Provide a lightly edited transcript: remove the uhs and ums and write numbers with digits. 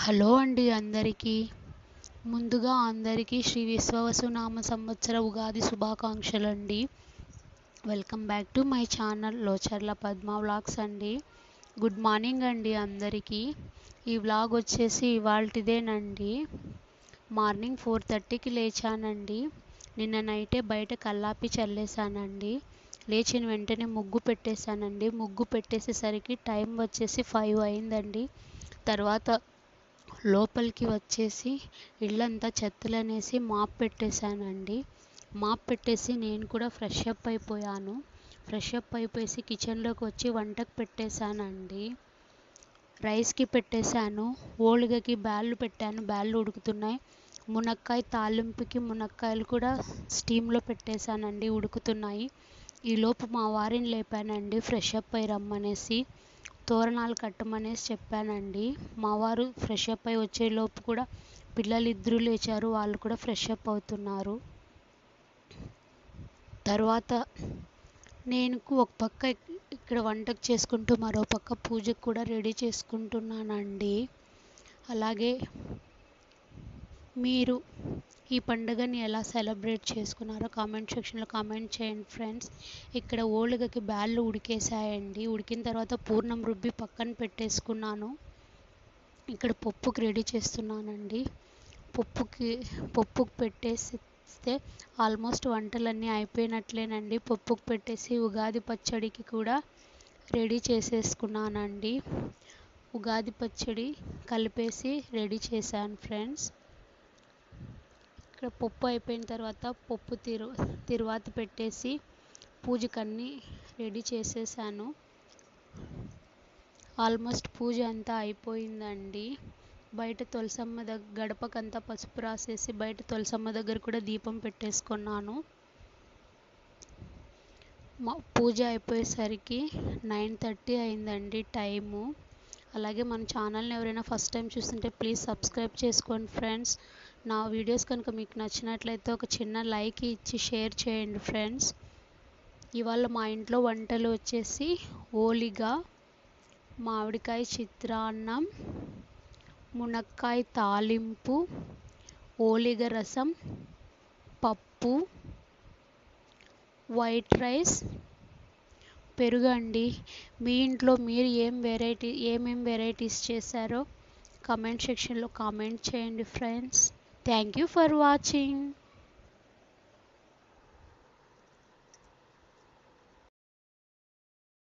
Hello అండి అందరికీ. ముందుగా అందరికీ శ్రీ విశ్వవసునామ సంవత్సర ఉగాది శుభాకాంక్షలండి. Welcome back to my channel Locharla Padma vlogs అండి. గుడ్ మార్నింగ్ అండి అందరికీ. ఈ వ్లాగ్ వచ్చేసి ఇవాల్టిదేనండి. మార్నింగ్ 4:30కి లేచానండి. నిన్న నైటే బయట కల్లాపి చల్లేసానండి. లేచిన వెంటనే ముగ్గు పెట్టేశానండి. ముగ్గు పెట్టేసేసరికి టైం వచ్చేసి 5 అయిందండి. తర్వాత లోపలికి వచ్చేసి ఇల్లంతా చెత్తలనేసి మాప్ పెట్టేశానండి. మాప్ పెట్టేసి నేను కూడా ఫ్రెష్ అప్ అయిపోయాను. ఫ్రెష్ అప్ అయిపోయేసి కిచెన్లోకి వచ్చి వంటకు పెట్టేశానండి. రైస్కి పెట్టేశాను, ఓలిగకి బ్యాళ్ళు పెట్టాను, బ్యాళ్ళు ఉడుకుతున్నాయి. మునక్కాయ తాలింపుకి మునక్కాయలు కూడా స్టీమ్లో పెట్టేశానండి, ఉడుకుతున్నాయి. ఈలోపు మా వారిని లేపానండి ఫ్రెష్ అప్ అయి రమ్మనేసి. తోరణాలు కట్టమనేసి చెప్పానండి. మా వారు ఫ్రెష్ అప్ అయి వచ్చేలోపు కూడా పిల్లలు ఇద్దరు లేచారు, వాళ్ళు కూడా ఫ్రెష్ అప్ అవుతున్నారు. తర్వాత నేను ఒక పక్క ఇక్కడ వంటకు చేసుకుంటూ మరో పక్క పూజకు కూడా రెడీ చేసుకుంటున్నానండి. అలాగే మీరు ఈ పండుగని ఎలా సెలబ్రేట్ చేసుకున్నారో కామెంట్ సెక్షన్లో కామెంట్ చేయండి ఫ్రెండ్స్. ఇక్కడ ఓలిగకి బ్యాళ్ళు ఉడికేసాయండి. ఉడికిన తర్వాత పూర్ణం రుబ్బి పక్కన పెట్టేసుకున్నాను. ఇక్కడ పప్పుకి రెడీ చేస్తున్నానండి. పప్పుకు పెట్టేస్తే ఆల్మోస్ట్ వంటలన్నీ అయిపోయినట్లేనండి. పప్పుకు పెట్టేసి ఉగాది పచ్చడికి కూడా రెడీ చేసేసుకున్నానండి. ఉగాది పచ్చడి కలిపేసి రెడీ చేశాను ఫ్రెండ్స్. ఇక్కడ పప్పు అయిపోయిన తర్వాత పప్పు తిరువాత పెట్టేసి పూజకన్నీ రెడీ చేసేసాను. ఆల్మోస్ట్ పూజ అంతా అయిపోయిందండి. బయట తులసమ్మ గడపకంతా పసుపు రాసేసి బయట తులసమ్మ దగ్గర కూడా దీపం పెట్టేసుకున్నాను. పూజ అయిపోయేసరికి 9:30 అయిందండి టైము. అలాగే మన ఛానల్ని ఎవరైనా ఫస్ట్ టైం చూస్తుంటే ప్లీజ్ సబ్స్క్రైబ్ చేసుకోండి ఫ్రెండ్స్. నా వీడియోస్ కనుక మీకు నచ్చినట్లయితే ఒక చిన్న లైక్ ఇచ్చి షేర్ చేయండి ఫ్రెండ్స్. ఇవాళ మా ఇంట్లో వంటలు వచ్చేసి ఓలిగా, మామిడికాయ చిత్రాన్నం, మునక్కాయ తాలింపు, ఓలిగ రసం, పప్పు, వైట్ రైస్, పెరుగు అండి. మీ ఇంట్లో మీరు ఏమేం వెరైటీస్ చేశారో కామెంట్ సెక్షన్లో కామెంట్ చేయండి friends. Thank you for watching.